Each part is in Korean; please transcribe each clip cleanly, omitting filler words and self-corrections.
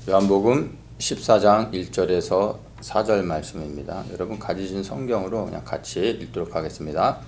요한복음 14장 1절에서 4절 말씀입니다. 여러분 가지신 성경으로 그냥 같이 읽도록 하겠습니다.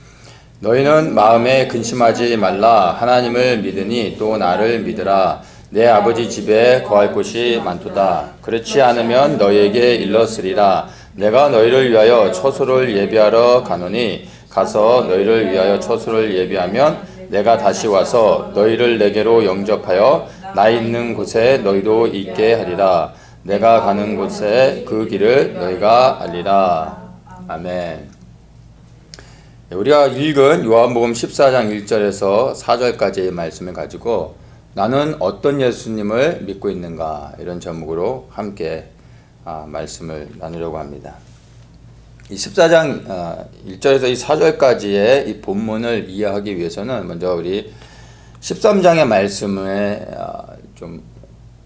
너희는 마음에 근심하지 말라. 하나님을 믿으니 또 나를 믿으라. 내 아버지 집에 거할 곳이 많도다. 그렇지 않으면 너희에게 일렀으리라. 내가 너희를 위하여 처소를 예비하러 가노니 가서 너희를 위하여 처소를 예비하면 내가 다시 와서 너희를 내게로 영접하여 나 있는 곳에 너희도 있게 하리라. 내가 가는 곳에 그 길을 너희가 알리라. 아멘. 우리가 읽은 요한복음 14장 1절에서 4절까지의 말씀을 가지고 나는 어떤 예수님을 믿고 있는가, 이런 제목으로 함께 말씀을 나누려고 합니다. 이 14장 1절에서 이 4절까지의 이 본문을 이해하기 위해서는 먼저 우리 13장의 말씀을 좀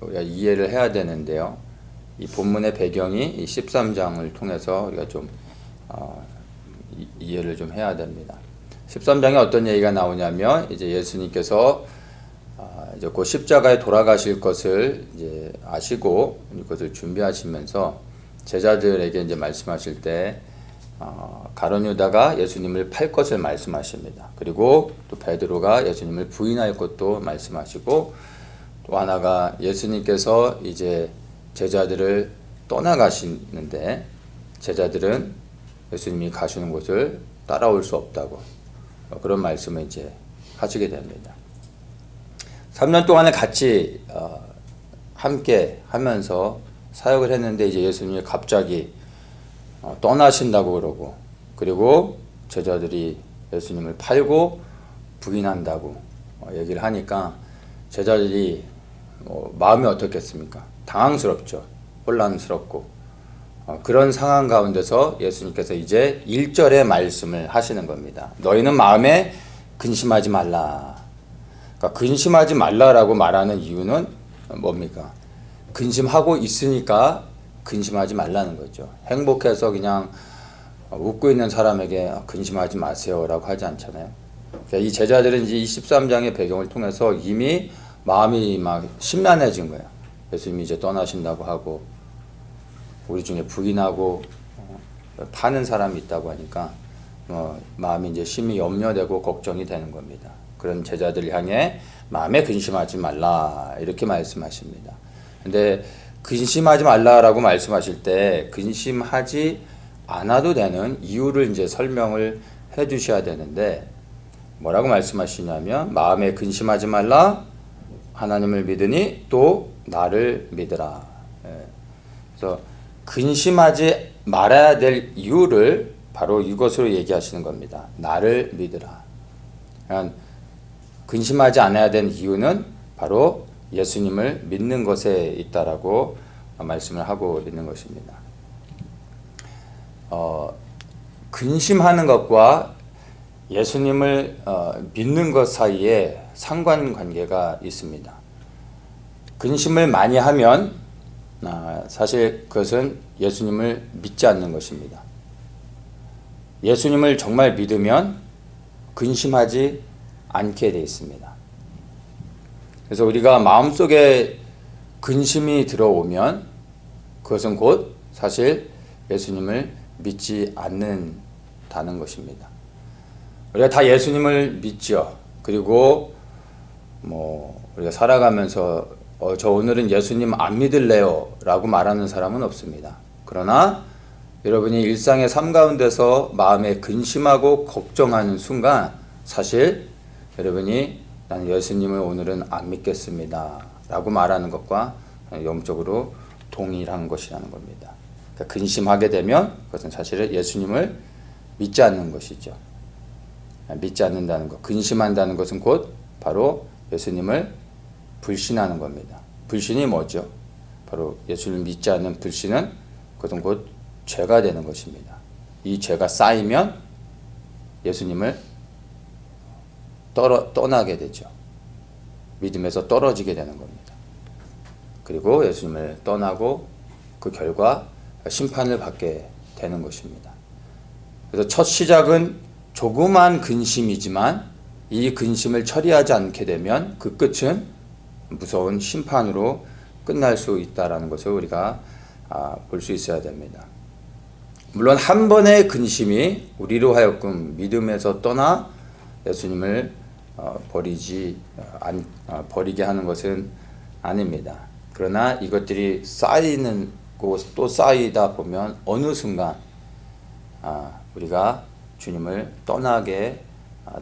우리가 이해를 해야 되는데요. 이 본문의 배경이 이 13장을 통해서 우리가 좀 이해를 좀 해야 됩니다. 13장에 어떤 얘기가 나오냐면, 이제 예수님께서 이제 곧 십자가에 돌아가실 것을 이제 아시고 그것을 준비하시면서 제자들에게 이제 말씀하실 때 가룟 유다가 예수님을 팔 것을 말씀하십니다. 그리고 또 베드로가 예수님을 부인할 것도 말씀하시고, 또 하나가 예수님께서 이제 제자들을 떠나가시는데 제자들은 예수님이 가시는 곳을 따라올 수 없다고, 그런 말씀을 이제 하시게 됩니다. 3년 동안을 같이 함께 하면서 사역을 했는데 이제 예수님이 갑자기 떠나신다고 그러고, 그리고 제자들이 예수님을 팔고 부인한다고 얘기를 하니까 제자들이 마음이 어떻겠습니까? 당황스럽죠. 혼란스럽고. 그런 상황 가운데서 예수님께서 이제 1절의 말씀을 하시는 겁니다. 너희는 마음에 근심하지 말라. 그러니까 근심하지 말라라고 말하는 이유는 뭡니까? 근심하고 있으니까 근심하지 말라는 거죠. 행복해서 그냥 웃고 있는 사람에게 근심하지 마세요 라고 하지 않잖아요. 그러니까 이 제자들은 이제 이 13장의 배경을 통해서 이미 마음이 막 심란해진 거예요. 예수님이 이제 떠나신다고 하고, 우리 중에 부인하고 파는 사람이 있다고 하니까 마음이 이제 심히 염려되고 걱정이 되는 겁니다. 그런 제자들을 향해 마음에 근심하지 말라, 이렇게 말씀하십니다. 근데 근심하지 말라라고 말씀하실 때 근심하지 않아도 되는 이유를 이제 설명을 해 주셔야 되는데, 뭐라고 말씀하시냐면 마음에 근심하지 말라, 하나님을 믿으니 또 나를 믿으라. 그래서 근심하지 말아야 될 이유를 바로 이것으로 얘기하시는 겁니다. 나를 믿으라. 그러니까 근심하지 않아야 되는 이유는 바로 예수님을 믿는 것에 있다라고 말씀을 하고 있는 것입니다. 근심하는 것과 예수님을 믿는 것 사이에 상관관계가 있습니다. 근심을 많이 하면 사실 그것은 예수님을 믿지 않는 것입니다. 예수님을 정말 믿으면 근심하지 않게 되어 있습니다. 그래서 우리가 마음속에 근심이 들어오면 그것은 곧 사실 예수님을 믿지 않는다는 것입니다. 우리가 다 예수님을 믿죠. 그리고 우리가 살아가면서 저 오늘은 예수님 안 믿을래요 라고 말하는 사람은 없습니다. 그러나 여러분이 일상의 삶 가운데서 마음에 근심하고 걱정하는 순간 사실 여러분이 나는 예수님을 오늘은 안 믿겠습니다 라고 말하는 것과 영적으로 동일한 것이라는 겁니다. 그러니까 근심하게 되면 그것은 사실은 예수님을 믿지 않는 것이죠. 믿지 않는다는 것, 근심한다는 것은 곧 바로 예수님을 불신하는 겁니다. 불신이 뭐죠? 바로 예수님을 믿지 않는 불신은 그것은 곧 죄가 되는 것입니다. 이 죄가 쌓이면 예수님을 떠나게 되죠. 믿음에서 떨어지게 되는 겁니다. 그리고 예수님을 떠나고 그 결과 심판을 받게 되는 것입니다. 그래서 첫 시작은 조그만 근심이지만 이 근심을 처리하지 않게 되면 그 끝은 무서운 심판으로 끝날 수 있다라는 것을 우리가 볼 수 있어야 됩니다. 물론 한 번의 근심이 우리로 하여금 믿음에서 떠나 예수님을 버리게 하는 것은 아닙니다. 그러나 이것들이 쌓이는 또 쌓이다 보면 어느 순간 우리가 주님을 떠나게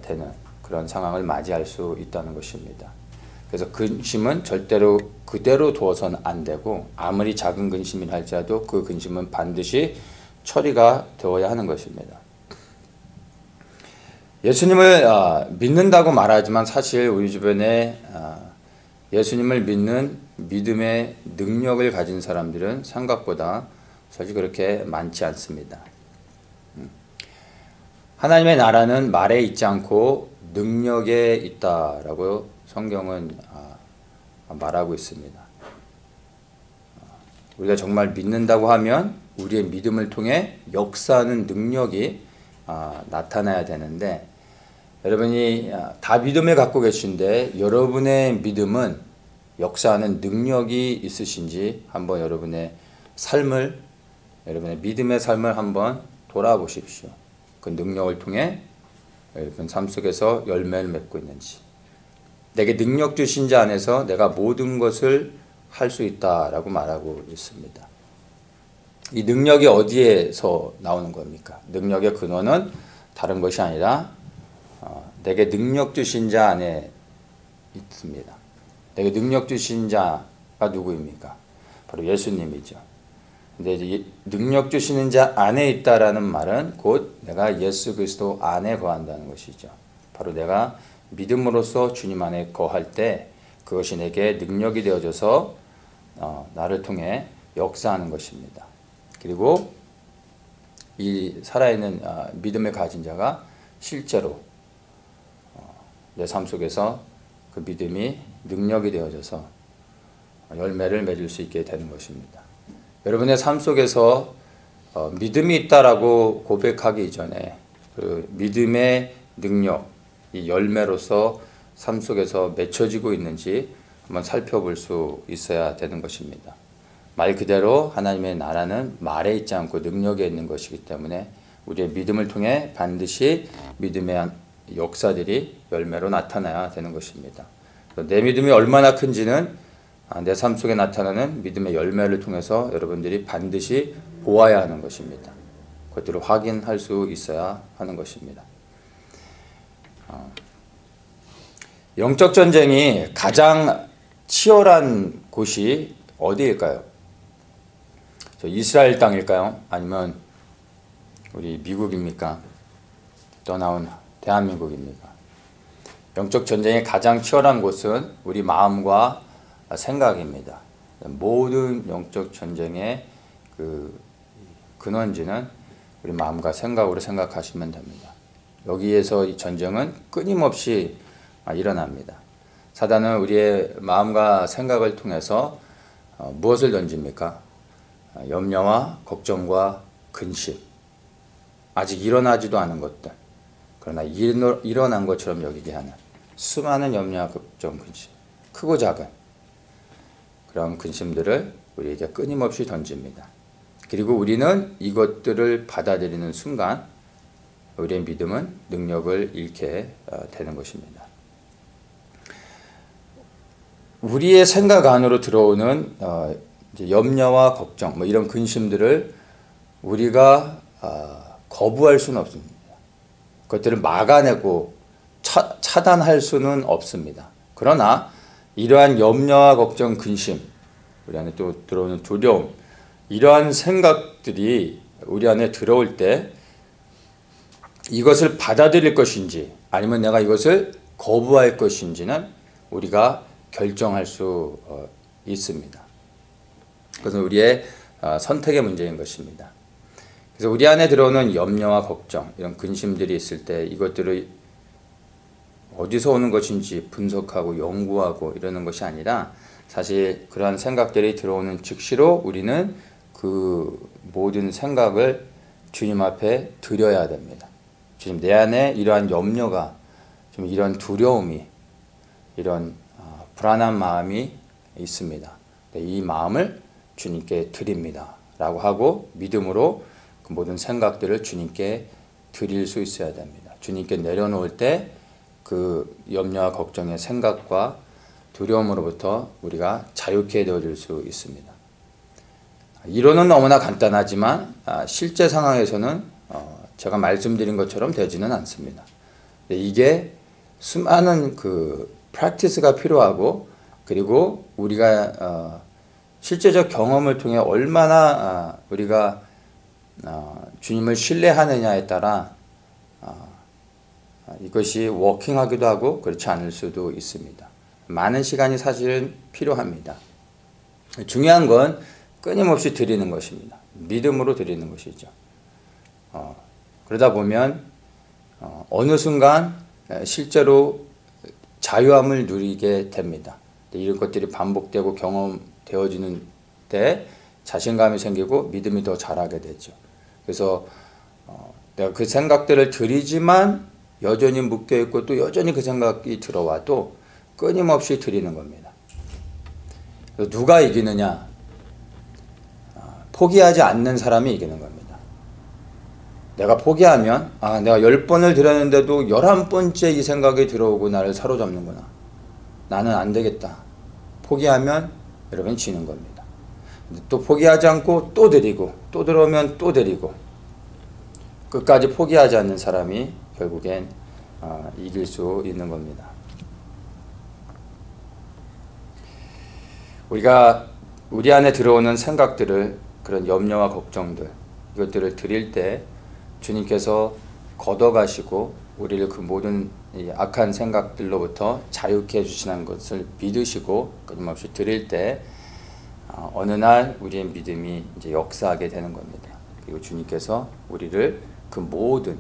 되는 그런 상황을 맞이할 수 있다는 것입니다. 그래서 근심은 절대로 그대로 두어서는 안 되고, 아무리 작은 근심이라 할지라도 그 근심은 반드시 처리가 되어야 하는 것입니다. 예수님을 믿는다고 말하지만 사실 우리 주변에 예수님을 믿는 믿음의 능력을 가진 사람들은 생각보다 사실 그렇게 많지 않습니다. 하나님의 나라는 말에 있지 않고 능력에 있다라고 성경은 말하고 있습니다. 우리가 정말 믿는다고 하면 우리의 믿음을 통해 역사하는 능력이 나타나야 되는데, 여러분이 다 믿음을 갖고 계신데 여러분의 믿음은 역사하는 능력이 있으신지 한번 여러분의 믿음의 삶을 한번 돌아보십시오. 그 능력을 통해 여러분 삶 속에서 열매를 맺고 있는지, 내게 능력 주신 자 안에서 내가 모든 것을 할 수 있다라고 말하고 있습니다. 이 능력이 어디에서 나오는 겁니까? 능력의 근원은 다른 것이 아니라 내게 능력 주신 자 안에 있습니다. 내게 능력 주신 자가 누구입니까? 바로 예수님이죠. 근데 이제 능력 주시는 자 안에 있다라는 말은 곧 내가 예수 그리스도 안에 거한다는 것이죠. 바로 내가 믿음으로써 주님 안에 거할 때 그것이 내게 능력이 되어져서 나를 통해 역사하는 것입니다. 그리고 이 살아있는 믿음을 가진 자가 실제로 내 삶 속에서 그 믿음이 능력이 되어져서 열매를 맺을 수 있게 되는 것입니다. 여러분의 삶 속에서 믿음이 있다라고 고백하기 이전에 그 믿음의 능력, 이 열매로서 삶 속에서 맺혀지고 있는지 한번 살펴볼 수 있어야 되는 것입니다. 말 그대로 하나님의 나라는 말에 있지 않고 능력에 있는 것이기 때문에 우리의 믿음을 통해 반드시 믿음의 역사들이 열매로 나타나야 되는 것입니다. 내 믿음이 얼마나 큰지는 내 삶 속에 나타나는 믿음의 열매를 통해서 여러분들이 반드시 보아야 하는 것입니다. 그것들을 확인할 수 있어야 하는 것입니다. 영적 전쟁이 가장 치열한 곳이 어디일까요? 이스라엘 땅일까요? 아니면 우리 미국입니까? 떠나온 대한민국입니까? 영적 전쟁이 가장 치열한 곳은 우리 마음과 생각입니다. 모든 영적 전쟁의 그 근원지는 우리 마음과 생각으로 생각하시면 됩니다. 여기에서 이 전쟁은 끊임없이 일어납니다. 사단은 우리의 마음과 생각을 통해서 무엇을 던집니까? 염려와 걱정과 근심, 아직 일어나지도 않은 것들, 그러나 일어난 것처럼 여기게 하는 수많은 염려와 걱정, 근심, 크고 작은 그런 근심들을 우리에게 끊임없이 던집니다. 그리고 우리는 이것들을 받아들이는 순간 우리의 믿음은 능력을 잃게 되는 것입니다. 우리의 생각 안으로 들어오는 이제 염려와 걱정, 이런 근심들을 우리가 거부할 수는 없습니다. 그것들을 막아내고 차단할 수는 없습니다. 그러나 이러한 염려와 걱정, 근심, 우리 안에 또 들어오는 두려움, 이러한 생각들이 우리 안에 들어올 때 이것을 받아들일 것인지 아니면 내가 이것을 거부할 것인지는 우리가 결정할 수 있습니다. 그것은 우리의 선택의 문제인 것입니다. 그래서 우리 안에 들어오는 염려와 걱정, 이런 근심들이 있을 때 이것들을 어디서 오는 것인지 분석하고 연구하고 이러는 것이 아니라 사실 그러한 생각들이 들어오는 즉시로 우리는 그 모든 생각을 주님 앞에 드려야 됩니다. 주님, 내 안에 이러한 염려가, 좀 이런 두려움이, 이런 불안한 마음이 있습니다. 이 마음을 주님께 드립니다 라고 하고 믿음으로 그 모든 생각들을 주님께 드릴 수 있어야 됩니다. 주님께 내려놓을 때 그 염려와 걱정의 생각과 두려움으로부터 우리가 자유케 되어질 수 있습니다. 이론은 너무나 간단하지만 실제 상황에서는 제가 말씀드린 것처럼 되지는 않습니다. 이게 수많은 그 프랙티스가 필요하고, 그리고 우리가 실제적 경험을 통해 얼마나 우리가 주님을 신뢰하느냐에 따라 이것이 워킹하기도 하고 그렇지 않을 수도 있습니다. 많은 시간이 사실은 필요합니다. 중요한 건 끊임없이 드리는 것입니다. 믿음으로 드리는 것이죠. 그러다 보면 어느 순간 실제로 자유함을 누리게 됩니다. 이런 것들이 반복되고 경험되어지는 때 자신감이 생기고 믿음이 더 자라게 되죠. 그래서 내가 그 생각들을 드리지만 여전히 묶여있고 또 여전히 그 생각이 들어와도 끊임없이 드리는 겁니다. 누가 이기느냐? 포기하지 않는 사람이 이기는 겁니다. 내가 포기하면 내가 10번을 드렸는데도 11번째 이 생각이 들어오고 나를 사로잡는구나. 나는 안 되겠다. 포기하면 여러분 지는 겁니다. 또 포기하지 않고 또 드리고 또 들어오면 또 드리고 끝까지 포기하지 않는 사람이 결국엔 이길 수 있는 겁니다. 우리가 우리 안에 들어오는 생각들을, 그런 염려와 걱정들, 이것들을 드릴 때 주님께서 걷어가시고 우리를 그 모든 악한 생각들로부터 자유케 해주시는 것을 믿으시고 끊임없이 드릴 때 어느 날 우리의 믿음이 이제 역사하게 되는 겁니다. 그리고 주님께서 우리를 그 모든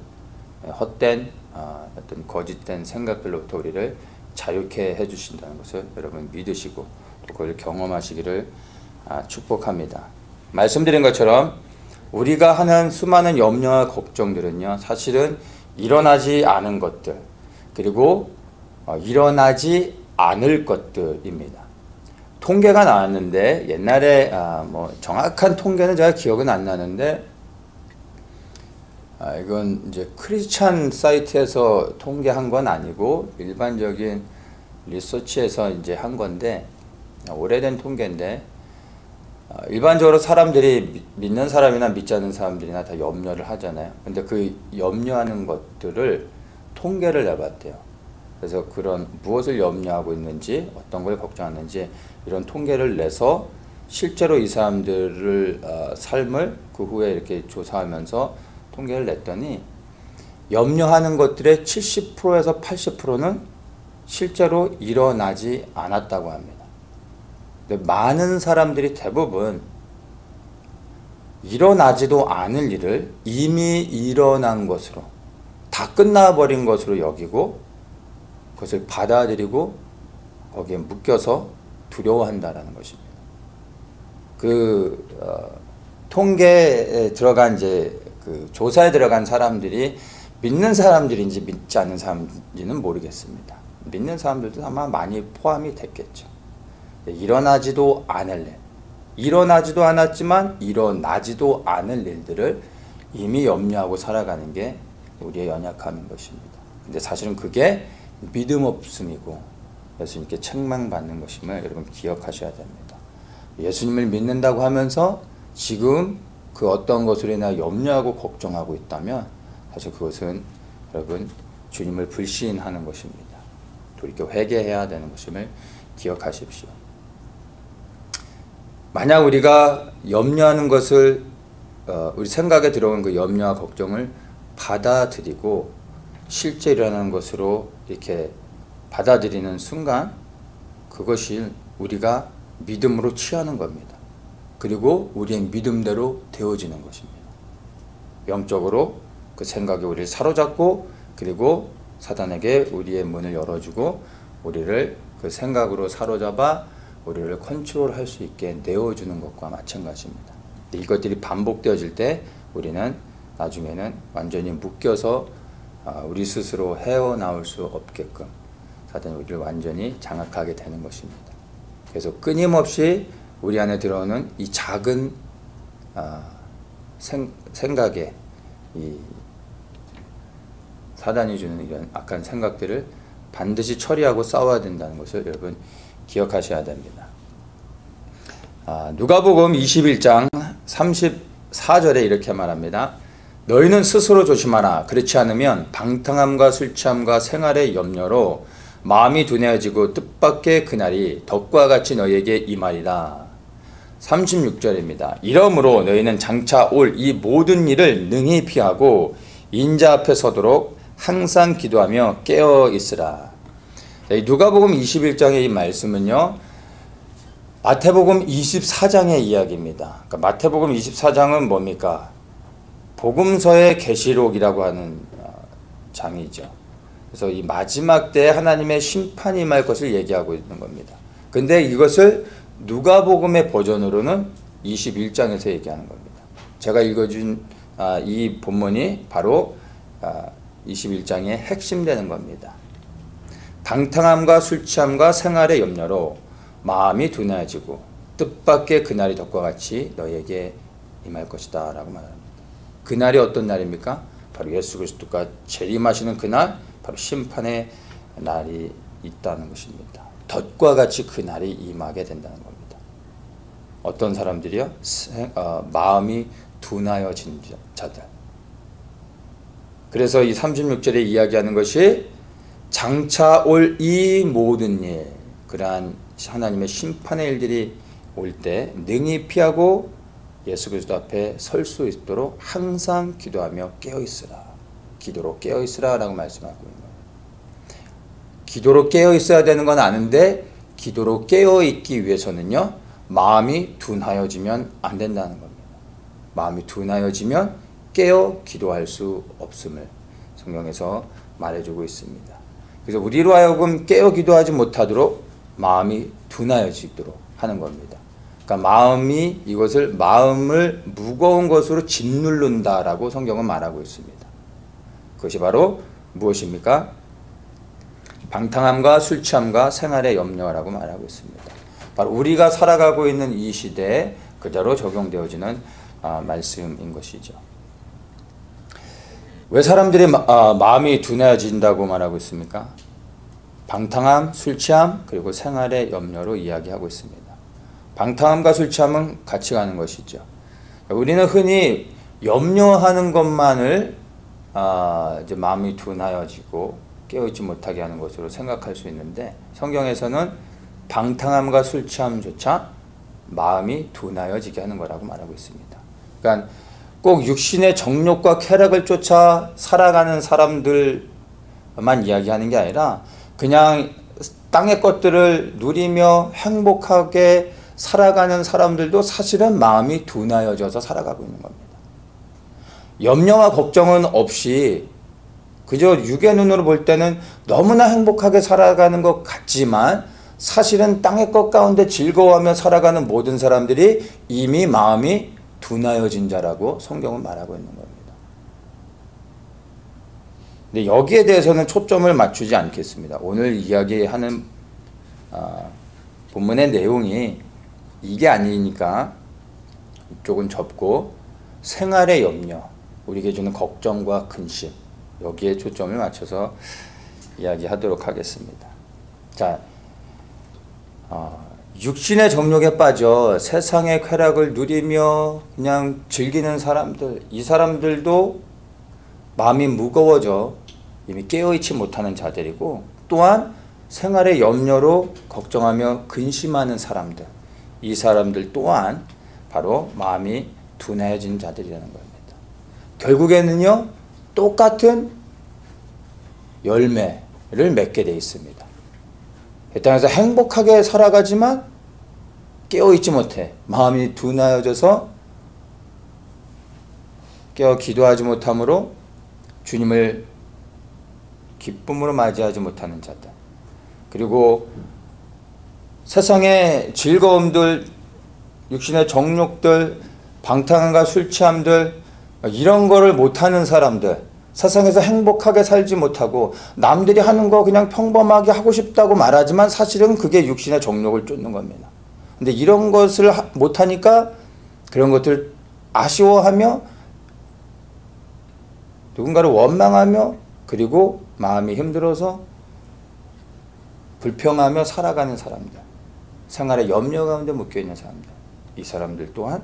헛된 어떤 거짓된 생각들로부터 우리를 자유케 해주신다는 것을 여러분 믿으시고 또 그걸 경험하시기를 축복합니다. 말씀드린 것처럼 우리가 하는 수많은 염려와 걱정들은요, 사실은 일어나지 않은 것들, 그리고 일어나지 않을 것들입니다. 통계가 나왔는데 옛날에 정확한 통계는 제가 기억은 안 나는데 이건 이제 크리스찬 사이트에서 통계한 건 아니고 일반적인 리서치에서 이제 한 건데, 오래된 통계인데, 일반적으로 사람들이 믿는 사람이나 믿지 않는 사람들이나 다 염려를 하잖아요. 근데 그 염려하는 것들을 통계를 내봤대요. 그래서 그런 무엇을 염려하고 있는지, 어떤 걸 걱정하는지 이런 통계를 내서 실제로 이 사람들을 삶을 그 후에 이렇게 조사하면서 통계를 냈더니 염려하는 것들의 70%에서 80%는 실제로 일어나지 않았다고 합니다. 근데 많은 사람들이 대부분 일어나지도 않을 일을 이미 일어난 것으로, 다 끝나버린 것으로 여기고 그것을 받아들이고 거기에 묶여서 두려워한다라는 것입니다. 통계에 들어간 그 조사에 들어간 사람들이 믿는 사람들인지 믿지 않는 사람인지는 모르겠습니다. 믿는 사람들도 아마 많이 포함이 됐겠죠. 일어나지도 않을 일, 일어나지도 않았지만 일어나지도 않을 일들을 이미 염려하고 살아가는 게 우리의 연약함인 것입니다. 근데 사실은 그게 믿음 없음이고 예수님께 책망받는 것임을 여러분 기억하셔야 됩니다. 예수님을 믿는다고 하면서 지금 그 어떤 것으로 인하여 염려하고 걱정하고 있다면 사실 그것은 여러분 주님을 불신하는 것입니다. 돌이켜 회개해야 되는 것임을 기억하십시오. 만약 우리가 염려하는 것을 우리 생각에 들어온 그 염려와 걱정을 받아들이고 실제 일어나는 것으로 이렇게 받아들이는 순간 그것이 우리가 믿음으로 취하는 겁니다. 그리고 우리의 믿음대로 되어지는 것입니다. 영적으로 그 생각이 우리를 사로잡고 그리고 사단에게 우리의 문을 열어주고 우리를 그 생각으로 사로잡아 우리를 컨트롤할 수 있게 내어주는 것과 마찬가지입니다. 이것들이 반복되어질 때 우리는 나중에는 완전히 묶여서 우리 스스로 헤어나올 수 없게끔 사단이 우리를 완전히 장악하게 되는 것입니다. 그래서 끊임없이 우리 안에 들어오는 이 작은 생각에 이 사단이 주는 이런 악한 생각들을 반드시 처리하고 싸워야 된다는 것을 여러분 기억하셔야 됩니다. 누가복음 21장 34절에 이렇게 말합니다. 너희는 스스로 조심하라. 그렇지 않으면 방탕함과 술취함과 생활의 염려로 마음이 둔해지고 뜻밖의 그날이 덕과 같이 너희에게 임하리라. 36절입니다. 이러므로 너희는 장차 올 이 모든 일을 능히 피하고 인자 앞에 서도록 항상 기도하며 깨어 있으라. 누가복음 21장의 이 말씀은요, 마태복음 24장의 이야기입니다. 그러니까 마태복음 24장은 뭡니까? 복음서의 계시록이라고 하는 장이죠. 그래서 이 마지막 때 하나님의 심판이 임할 것을 얘기하고 있는 겁니다. 근데 이것을 누가복음의 버전으로는 21장에서 얘기하는 겁니다. 제가 읽어준 이 본문이 바로 21장의 핵심 되는 겁니다. 방탕함과 술취함과 생활의 염려로 마음이 둔해지고 뜻밖의 그날이 덕과 같이 너에게 임할 것이다 라고 말합니다. 그날이 어떤 날입니까? 바로 예수 그리스도가 재림하시는 그날, 바로 심판의 날이 있다는 것입니다. 덫과 같이 그 날이 임하게 된다는 겁니다. 어떤 사람들이요? 마음이 둔하여진 자들. 그래서 이 36절에 이야기하는 것이 장차 올 이 모든 일, 그러한 하나님의 심판의 일들이 올 때 능히 피하고 예수 그리스도 앞에 설 수 있도록 항상 기도하며 깨어있으라. 기도로 깨어있으라 라고 말씀하고 있는 거예요. 기도로 깨어있어야 되는 건 아는데 기도로 깨어있기 위해서는요, 마음이 둔하여지면 안 된다는 겁니다. 마음이 둔하여지면 깨어 기도할 수 없음을 성경에서 말해주고 있습니다. 그래서 우리로 하여금 깨어 기도하지 못하도록 마음이 둔하여지도록 하는 겁니다. 그러니까 마음을 무거운 것으로 짓누른다라고 성경은 말하고 있습니다. 그것이 바로 무엇입니까? 방탕함과 술취함과 생활의 염려라고 말하고 있습니다. 바로 우리가 살아가고 있는 이 시대에 그대로 적용되어지는 말씀인 것이죠. 왜 사람들이 마음이 둔해진다고 말하고 있습니까? 방탕함, 술취함, 그리고 생활의 염려로 이야기하고 있습니다. 방탕함과 술취함은 같이 가는 것이죠. 우리는 흔히 염려하는 것만을 이제 마음이 둔하여지고 깨어있지 못하게 하는 것으로 생각할 수 있는데, 성경에서는 방탕함과 술취함조차 마음이 둔하여지게 하는 거라고 말하고 있습니다. 그러니까 꼭 육신의 정욕과 쾌락을 쫓아 살아가는 사람들만 이야기하는 게 아니라 그냥 땅의 것들을 누리며 행복하게 살아가는 사람들도 사실은 마음이 둔하여져서 살아가고 있는 겁니다. 염려와 걱정은 없이 그저 육의 눈으로 볼 때는 너무나 행복하게 살아가는 것 같지만 사실은 땅의 것 가운데 즐거워하며 살아가는 모든 사람들이 이미 마음이 둔하여진 자라고 성경은 말하고 있는 겁니다. 근데 여기에 대해서는 초점을 맞추지 않겠습니다. 오늘 이야기하는 본문의 내용이 이게 아니니까 이쪽은 접고 생활의 염려, 우리에게 주는 걱정과 근심, 여기에 초점을 맞춰서 이야기하도록 하겠습니다. 자, 육신의 정욕에 빠져 세상의 쾌락을 누리며 그냥 즐기는 사람들, 이 사람들도 마음이 무거워져 이미 깨어있지 못하는 자들이고, 또한 생활의 염려로 걱정하며 근심하는 사람들, 이 사람들 또한 바로 마음이 둔해진 자들이라는 겁니다. 결국에는요, 똑같은 열매를 맺게 되어 있습니다. 이 땅에서 행복하게 살아가지만 깨어있지 못해 마음이 둔하여져서 깨어 기도하지 못함으로 주님을 기쁨으로 맞이하지 못하는 자들, 그리고 세상의 즐거움들, 육신의 정욕들, 방탕함과 술취함들, 이런 거를 못하는 사람들, 세상에서 행복하게 살지 못하고 남들이 하는 거 그냥 평범하게 하고 싶다고 말하지만 사실은 그게 육신의 정욕을 쫓는 겁니다. 근데 이런 것을 못하니까 그런 것들 아쉬워하며 누군가를 원망하며 그리고 마음이 힘들어서 불평하며 살아가는 사람들, 생활의 염려 가운데 묶여있는 사람들, 이 사람들 또한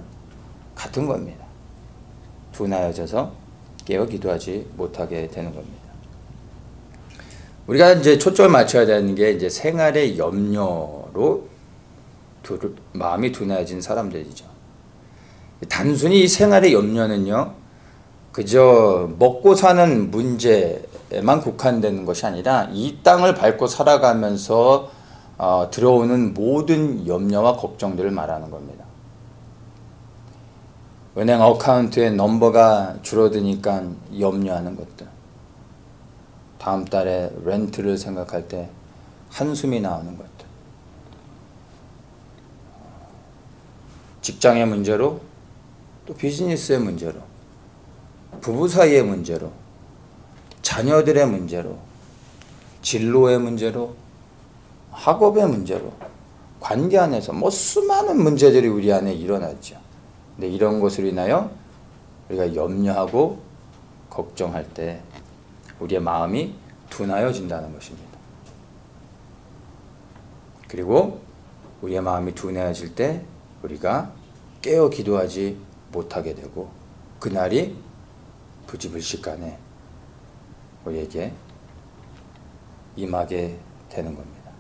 같은 겁니다. 둔하여져서 깨어 기도하지 못하게 되는 겁니다. 우리가 이제 초점을 맞춰야 되는 게 이제 생활의 염려로 마음이 둔해진 사람들이죠. 단순히 이 생활의 염려는요, 그저 먹고 사는 문제에만 국한되는 것이 아니라 이 땅을 밟고 살아가면서 들어오는 모든 염려와 걱정들을 말하는 겁니다. 은행 어카운트의 넘버가 줄어드니까 염려하는 것들, 다음 달에 렌트를 생각할 때 한숨이 나오는 것들, 직장의 문제로 또 비즈니스의 문제로, 부부 사이의 문제로, 자녀들의 문제로, 진로의 문제로, 학업의 문제로, 관계 안에서 수많은 문제들이 우리 안에 일어났죠. 근데 이런 것으로 인하여 우리가 염려하고 걱정할 때 우리의 마음이 둔하여진다는 것입니다. 그리고 우리의 마음이 둔해질 때 우리가 깨어 기도하지 못하게 되고 그날이 부지불식간에 우리에게 임하게 되는 겁니다.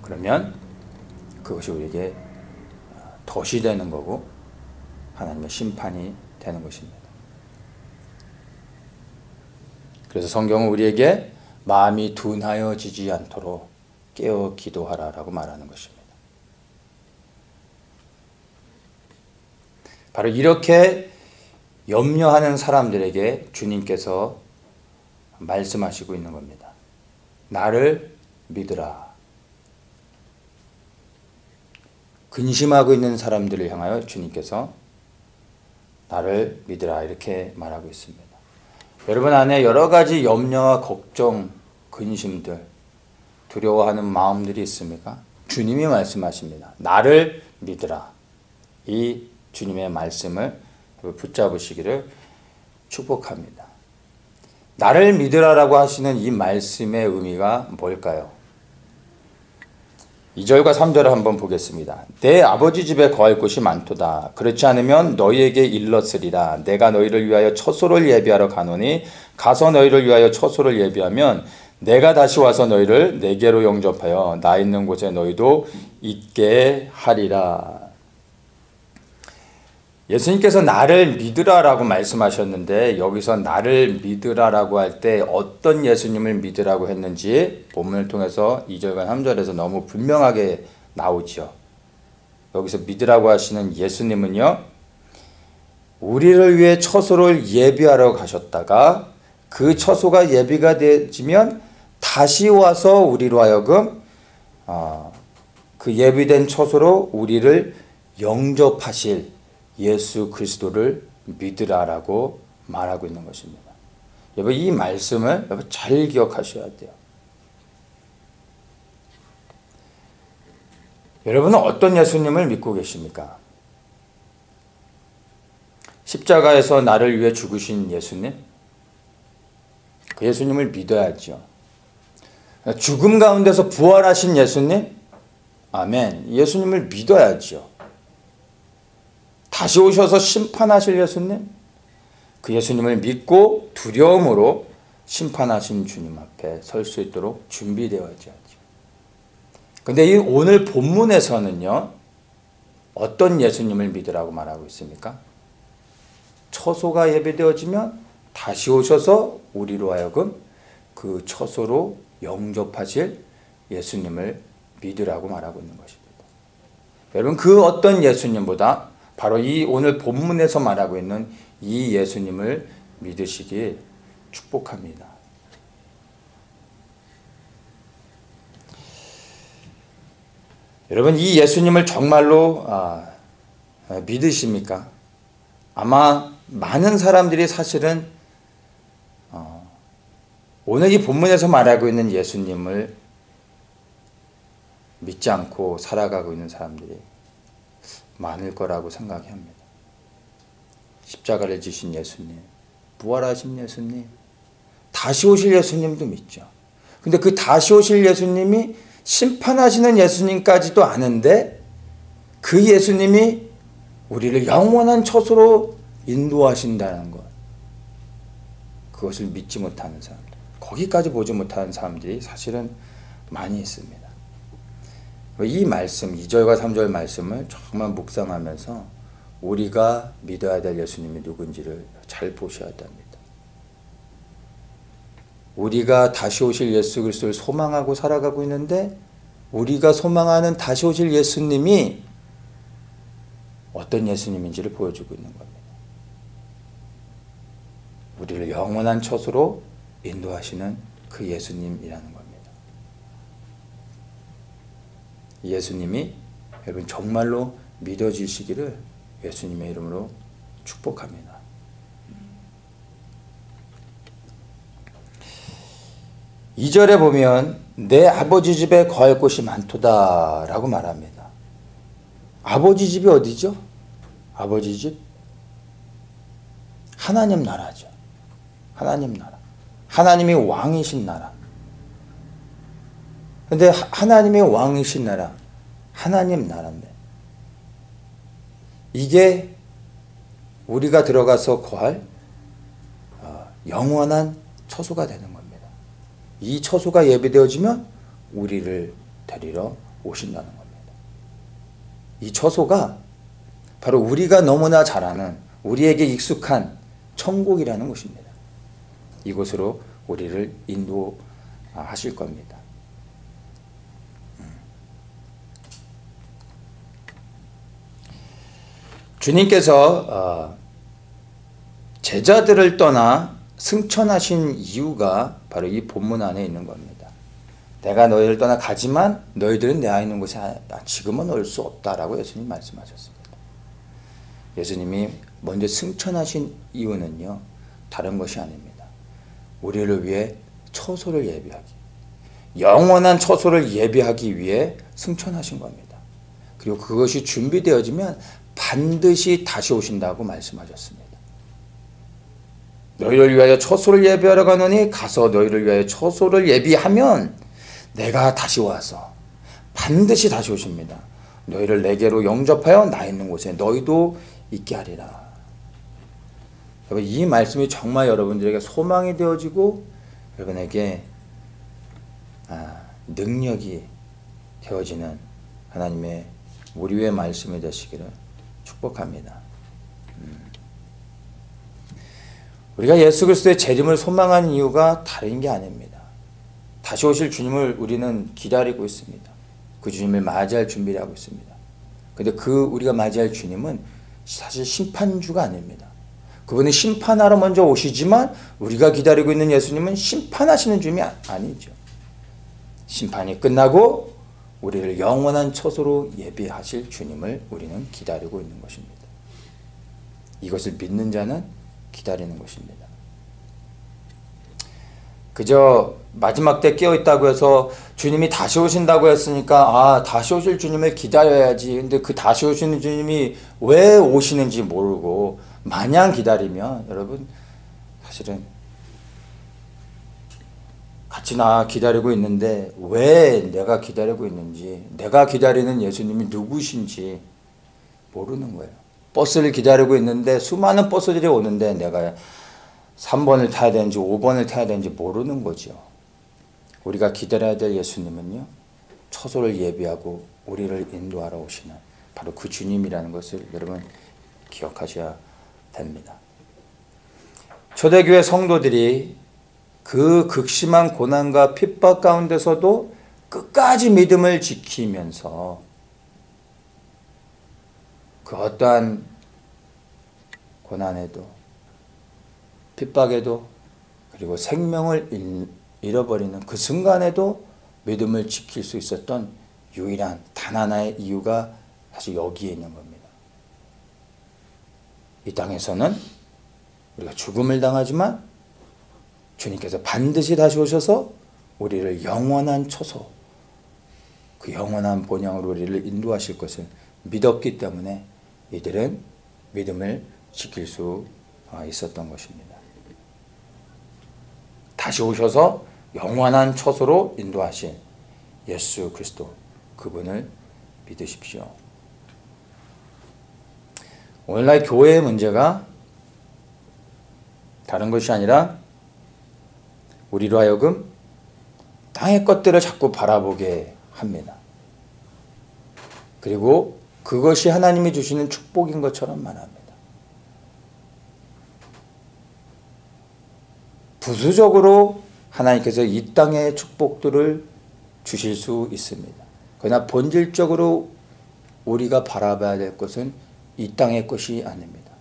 그러면 그것이 우리에게 덫이 되는 거고 하나님의 심판이 되는 것입니다. 그래서 성경은 우리에게 마음이 둔하여지지 않도록 깨어 기도하라라고 말하는 것입니다. 바로 이렇게 염려하는 사람들에게 주님께서 말씀하시고 있는 겁니다. 나를 믿으라. 근심하고 있는 사람들을 향하여 주님께서 나를 믿으라 이렇게 말하고 있습니다. 여러분 안에 여러 가지 염려와 걱정, 근심들, 두려워하는 마음들이 있습니까? 주님이 말씀하십니다. 나를 믿으라. 이 주님의 말씀을 붙잡으시기를 축복합니다. 나를 믿으라라고 하시는 이 말씀의 의미가 뭘까요? 2절과 3절을 한번 보겠습니다. 내 아버지 집에 거할 곳이 많도다. 그렇지 않으면 너희에게 일렀으리라. 내가 너희를 위하여 처소를 예비하러 가노니 가서 너희를 위하여 처소를 예비하면 내가 다시 와서 너희를 내게로 영접하여 나 있는 곳에 너희도 있게 하리라. 예수님께서 나를 믿으라라고 말씀하셨는데 여기서 나를 믿으라라고 할 때 어떤 예수님을 믿으라고 했는지 본문을 통해서 2절과 3절에서 너무 분명하게 나오죠. 여기서 믿으라고 하시는 예수님은요, 우리를 위해 처소를 예비하러 가셨다가 그 처소가 예비가 되어지면 다시 와서 우리로 하여금 그 예비된 처소로 우리를 영접하실 예수 그리스도를 믿으라라고 말하고 있는 것입니다. 여러분 이 말씀을 여러분 잘 기억하셔야 돼요. 여러분은 어떤 예수님을 믿고 계십니까? 십자가에서 나를 위해 죽으신 예수님? 그 예수님을 믿어야죠. 죽음 가운데서 부활하신 예수님? 아멘. 예수님을 믿어야죠. 다시 오셔서 심판하실 예수님? 그 예수님을 믿고 두려움으로 심판하신 주님 앞에 설 수 있도록 준비되어야죠. 근데 이 오늘 본문에서는요, 어떤 예수님을 믿으라고 말하고 있습니까? 처소가 예배되어지면 다시 오셔서 우리로 하여금 그 처소로 영접하실 예수님을 믿으라고 말하고 있는 것입니다. 여러분 그 어떤 예수님보다 바로 이 오늘 본문에서 말하고 있는 이 예수님을 믿으시길 축복합니다. 여러분 이 예수님을 정말로 믿으십니까? 아마 많은 사람들이 사실은 오늘 이 본문에서 말하고 있는 예수님을 믿지 않고 살아가고 있는 사람들이 많을 거라고 생각합니다. 십자가를 지신 예수님, 부활하신 예수님, 다시 오실 예수님도 믿죠. 근데 그 다시 오실 예수님이 심판하시는 예수님까지도 아는데 그 예수님이 우리를 영원한 처소로 인도하신다는 것, 그것을 믿지 못하는 사람들, 거기까지 보지 못하는 사람들이 사실은 많이 있습니다. 이 말씀, 2절과 3절 말씀을 정말 묵상하면서 우리가 믿어야 될 예수님이 누군지를 잘 보셔야 됩니다. 우리가 다시 오실 예수 그리스도를 소망하고 살아가고 있는데 우리가 소망하는 다시 오실 예수님이 어떤 예수님인지를 보여주고 있는 겁니다. 우리를 영원한 처소로 인도하시는 그 예수님이라는 겁니다. 예수님이 여러분 정말로 믿어지시기를 예수님의 이름으로 축복합니다. 이 절에 보면 내 아버지 집에 거할 곳이 많도다 라고 말합니다. 아버지 집이 어디죠? 아버지 집? 하나님 나라죠. 하나님 나라. 하나님이 왕이신 나라. 근데 하나님이 왕이신 나라, 하나님 나라인데 이게 우리가 들어가서 거할 영원한 처소가 되는 겁니다. 이 처소가 예비되어지면 우리를 데리러 오신다는 겁니다. 이 처소가 바로 우리가 너무나 잘 아는 우리에게 익숙한 천국이라는 것입니다. 이곳으로 우리를 인도하실 겁니다. 주님께서 제자들을 떠나 승천하신 이유가 바로 이 본문 안에 있는 겁니다. 내가 너희를 떠나 가지만 너희들은 내가 있는 곳에 지금은 올 수 없다라고 예수님 말씀하셨습니다. 예수님이 먼저 승천하신 이유는요, 다른 것이 아닙니다. 우리를 위해 처소를 예비하기, 영원한 처소를 예비하기 위해 승천하신 겁니다. 그리고 그것이 준비되어지면 반드시 다시 오신다고 말씀하셨습니다. 너희를 위하여 처소를 예비하러 가노니 가서 너희를 위하여 처소를 예비하면 내가 다시 와서 반드시 다시 오십니다. 너희를 내게로 영접하여 나 있는 곳에 너희도 있게 하리라. 여러분, 이 말씀이 정말 여러분들에게 소망이 되어지고 여러분에게 능력이 되어지는 하나님의 우리의 말씀이 되시기를 축복합니다. 우리가 예수 그리스도의 재림을 소망하는 이유가 다른 게 아닙니다. 다시 오실 주님을 우리는 기다리고 있습니다. 그 주님을 맞이할 준비를 하고 있습니다. 근데 그 우리가 맞이할 주님은 사실 심판주가 아닙니다. 그분은 심판하러 먼저 오시지만 우리가 기다리고 있는 예수님은 심판하시는 주님이 아니죠. 심판이 끝나고 우리를 영원한 처소로 예비하실 주님을 우리는 기다리고 있는 것입니다. 이것을 믿는 자는 기다리는 것입니다. 그저 마지막 때 깨어있다고 해서 주님이 다시 오신다고 했으니까 다시 오실 주님을 기다려야지. 근데 그 다시 오시는 주님이 왜 오시는지 모르고 마냥 기다리면 여러분 사실은 같이 나 기다리고 있는데 왜 내가 기다리고 있는지, 내가 기다리는 예수님이 누구신지 모르는 거예요. 버스를 기다리고 있는데 수많은 버스들이 오는데 내가 3번을 타야 되는지 5번을 타야 되는지 모르는 거죠. 우리가 기다려야 될 예수님은요, 처소를 예비하고 우리를 인도하러 오시는 바로 그 주님이라는 것을 여러분 기억하셔야 됩니다. 초대교회 성도들이 그 극심한 고난과 핍박 가운데서도 끝까지 믿음을 지키면서 그 어떠한 고난에도 핍박에도 그리고 생명을 잃어버리는 그 순간에도 믿음을 지킬 수 있었던 유일한 단 하나의 이유가 사실 여기에 있는 겁니다. 이 땅에서는 우리가 죽음을 당하지만 주님께서 반드시 다시 오셔서 우리를 영원한 처소, 그 그 영원한 본향으로 우리를 인도하실 것을 믿었기 때문에 이들은 믿음을 지킬 수 있었던 것입니다. 다시 오셔서 영원한 처소로 인도하신 예수 그리스도, 그분을 믿으십시오. 오늘날 교회의 문제가 다른 것이 아니라 우리로 하여금 땅의 것들을 자꾸 바라보게 합니다. 그리고 그것이 하나님이 주시는 축복인 것처럼 말합니다. 부수적으로 하나님께서 이 땅의 축복들을 주실 수 있습니다. 그러나 본질적으로 우리가 바라봐야 될 것은 이 땅의 것이 아닙니다.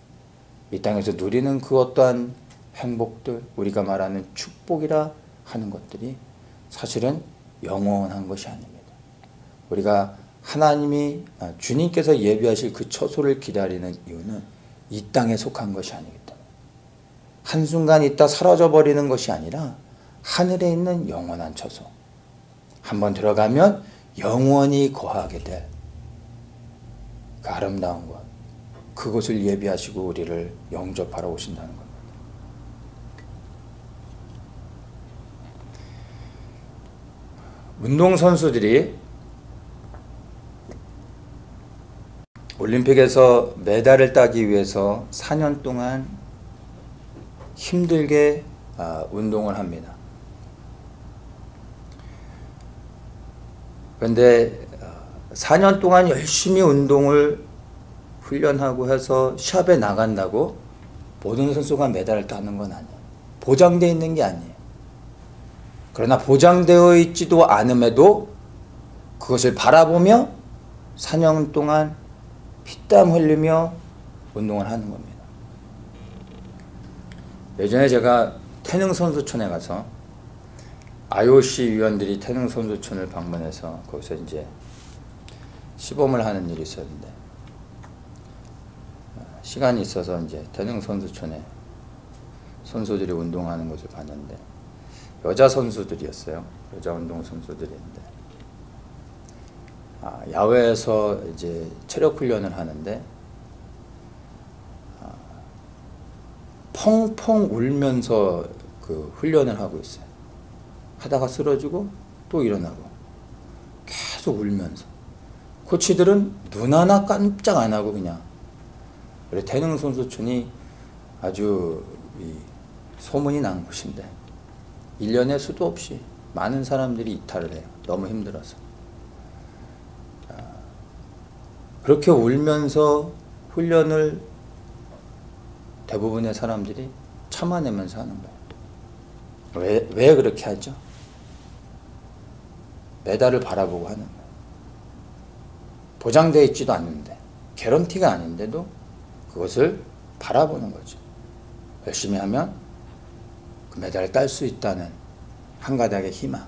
이 땅에서 누리는 그 어떠한 행복들, 우리가 말하는 축복이라 하는 것들이 사실은 영원한 것이 아닙니다. 우리가 주님께서 예비하실 그 처소를 기다리는 이유는 이 땅에 속한 것이 아니기 때문에, 한순간 있다 사라져버리는 것이 아니라 하늘에 있는 영원한 처소, 한번 들어가면 영원히 거하게 될 그 아름다운 것, 그것을 예비하시고 우리를 영접하러 오신다는 겁니다. 운동선수들이 올림픽에서 메달을 따기 위해서 4년 동안 힘들게 운동을 합니다. 그런데 4년 동안 열심히 운동을 훈련하고 해서 시합에 나간다고 모든 선수가 메달을 따는 건 아니에요. 보장되어 있는 게 아니에요. 그러나 보장되어 있지도 않음에도 그것을 바라보며 4년 동안 피땀 흘리며 운동을 하는 겁니다. 예전에 제가 태능선수촌에 가서 IOC 위원들이 태능선수촌을 방문해서 거기서 이제 시범을 하는 일이 있었는데, 시간이 있어서 이제 태능선수촌에 선수들이 운동하는 것을 봤는데, 여자 선수들이었어요. 여자 운동 선수들인데, 야외에서 이제 체력 훈련을 하는데, 펑펑 울면서 그 훈련을 하고 있어요. 하다가 쓰러지고 또 일어나고 계속 울면서, 코치들은 눈 하나 깜짝 안 하고 그냥. 그래, 태능선수촌이 아주 소문이 난 곳인데 1년에 수도 없이 많은 사람들이 이탈을 해요. 너무 힘들어서. 그렇게 울면서 훈련을 대부분의 사람들이 참아내면서 하는 거예요. 왜 그렇게 하죠? 메달을 바라보고 하는 거예요. 보장되어 있지도 않는데, 개런티가 아닌데도 그것을 바라보는 거죠. 열심히 하면 그 메달을 딸 수 있다는 한 가닥의 희망,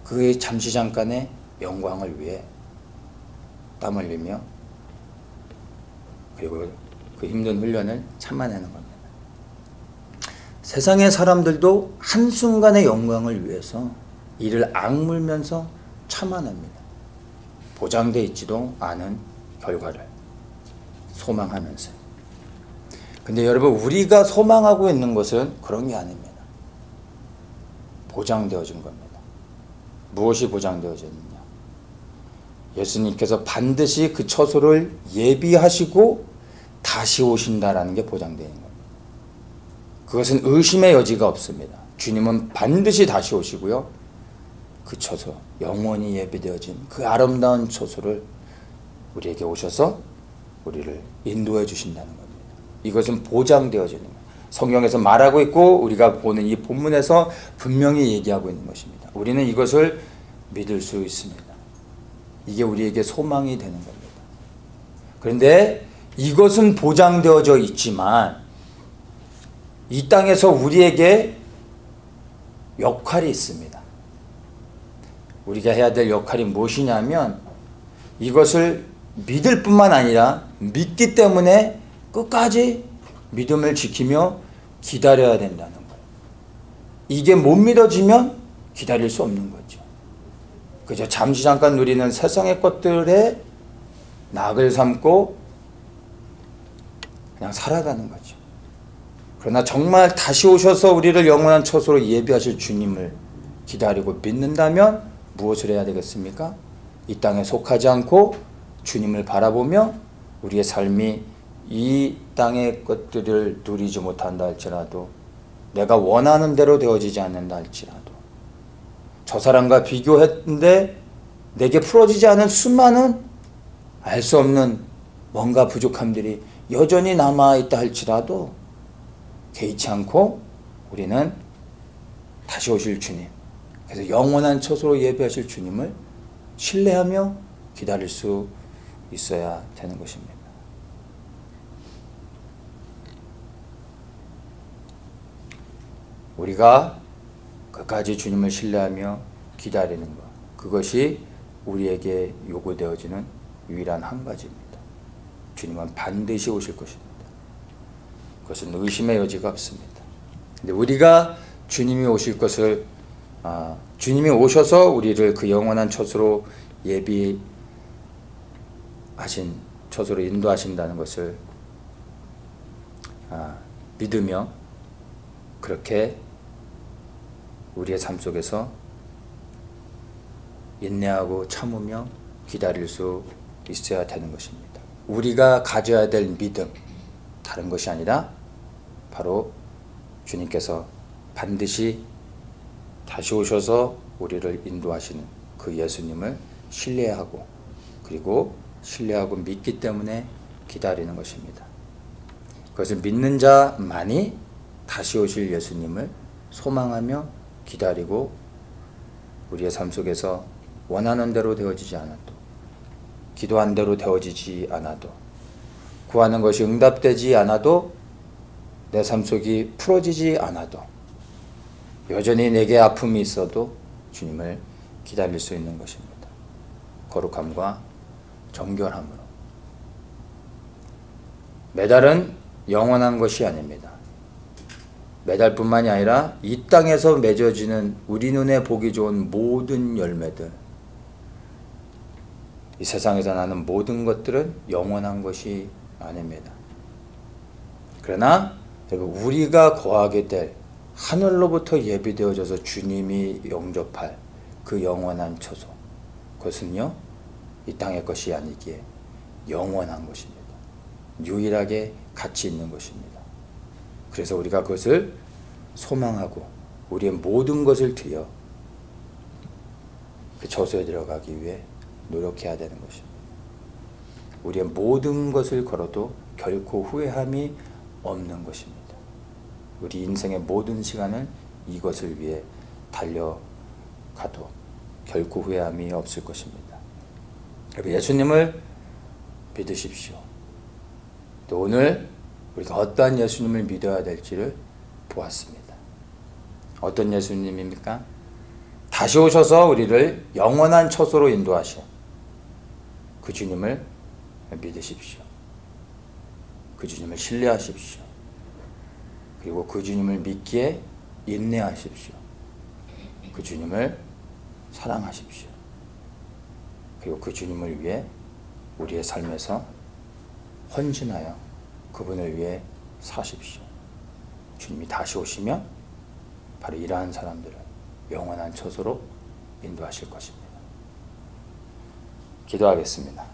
그의 잠시 잠깐의 영광을 위해 땀 흘리며, 그리고 그 힘든 훈련을 참아내는 겁니다. 세상의 사람들도 한순간의 영광을 위해서 이를 악물면서 참아냅니다. 보장되어 있지도 않은 결과를 소망하면서. 근데 여러분, 우리가 소망하고 있는 것은 그런 게 아닙니다. 보장되어진 겁니다. 무엇이 보장되어져 있느냐? 예수님께서 반드시 그 처소를 예비하시고 다시 오신다라는 게 보장되어 있는 겁니다. 그것은 의심의 여지가 없습니다. 주님은 반드시 다시 오시고요, 그 처소, 영원히 예비되어진 그 아름다운 처소를 우리에게 오셔서 우리를 인도해 주신다는 겁니다. 이것은 보장되어지는 거예요. 성경에서 말하고 있고 우리가 보는 이 본문에서 분명히 얘기하고 있는 것입니다. 우리는 이것을 믿을 수 있습니다. 이게 우리에게 소망이 되는 겁니다. 그런데 이것은 보장되어져 있지만 이 땅에서 우리에게 역할이 있습니다. 우리가 해야 될 역할이 무엇이냐면, 이것을 믿을 뿐만 아니라 믿기 때문에 끝까지 믿음을 지키며 기다려야 된다는 거예요. 이게 못 믿어지면 기다릴 수 없는 거죠. 그저 잠시 잠깐 누리는 세상의 것들에 낙을 삼고 그냥 살아가는 거죠. 그러나 정말 다시 오셔서 우리를 영원한 처소로 예비하실 주님을 기다리고 믿는다면 무엇을 해야 되겠습니까? 이 땅에 속하지 않고 주님을 바라보며 우리의 삶이 이 땅의 것들을 누리지 못한다 할지라도, 내가 원하는 대로 되어지지 않는다 할지라도, 저 사람과 비교했는데 내게 풀어지지 않은 수많은 알 수 없는 뭔가 부족함들이 여전히 남아있다 할지라도 개의치 않고 우리는 다시 오실 주님, 그래서 영원한 처소로 예배하실 주님을 신뢰하며 기다릴 수 있어야 되는 것입니다. 우리가 끝까지 주님을 신뢰하며 기다리는 것, 그것이 우리에게 요구되어지는 유일한 한 가지입니다. 주님은 반드시 오실 것입니다. 그것은 의심의 여지가 없습니다. 근데 우리가 주님이 오실 것을, 주님이 오셔서 우리를 그 영원한 처소로 예비하신 처소로 인도하신다는 것을 믿으며 그렇게 우리의 삶 속에서 인내하고 참으며 기다릴 수 있어야 되는 것입니다. 우리가 가져야 될 믿음, 다른 것이 아니라 바로 주님께서 반드시 다시 오셔서 우리를 인도하시는 그 예수님을 신뢰하고, 그리고 신뢰하고 믿기 때문에 기다리는 것입니다. 그것을 믿는 자만이 다시 오실 예수님을 소망하며 기다리고, 우리의 삶 속에서 원하는 대로 되어지지 않아도, 기도한 대로 되어지지 않아도, 구하는 것이 응답되지 않아도, 내 삶 속이 풀어지지 않아도, 여전히 내게 아픔이 있어도 주님을 기다릴 수 있는 것입니다. 거룩함과 정결함으로. 메달은 영원한 것이 아닙니다. 메달뿐만이 아니라 이 땅에서 맺어지는 우리 눈에 보기 좋은 모든 열매들, 이 세상에서 나는 모든 것들은 영원한 것이 아닙니다. 그러나 우리가 거하게 될 하늘로부터 예비되어져서 주님이 영접할 그 영원한 처소, 그것은요, 이 땅의 것이 아니기에 영원한 것입니다. 유일하게 가치 있는 것입니다. 그래서 우리가 그것을 소망하고 우리의 모든 것을 들여 그 처소에 들어가기 위해 노력해야 되는 것입니다. 우리의 모든 것을 걸어도 결코 후회함이 없는 것입니다. 우리 인생의 모든 시간을 이것을 위해 달려가도 결코 후회함이 없을 것입니다. 예수님을 믿으십시오. 또 오늘 우리가 어떠한 예수님을 믿어야 될지를 보았습니다. 어떤 예수님입니까? 다시 오셔서 우리를 영원한 처소로 인도하신 그 주님을 믿으십시오. 그 주님을 신뢰하십시오. 그리고 그 주님을 믿기에 인내하십시오. 그 주님을 사랑하십시오. 그리고 그 주님을 위해 우리의 삶에서 헌신하여 그분을 위해 사십시오. 주님이 다시 오시면 바로 이러한 사람들을 영원한 처소로 인도하실 것입니다. 기도하겠습니다.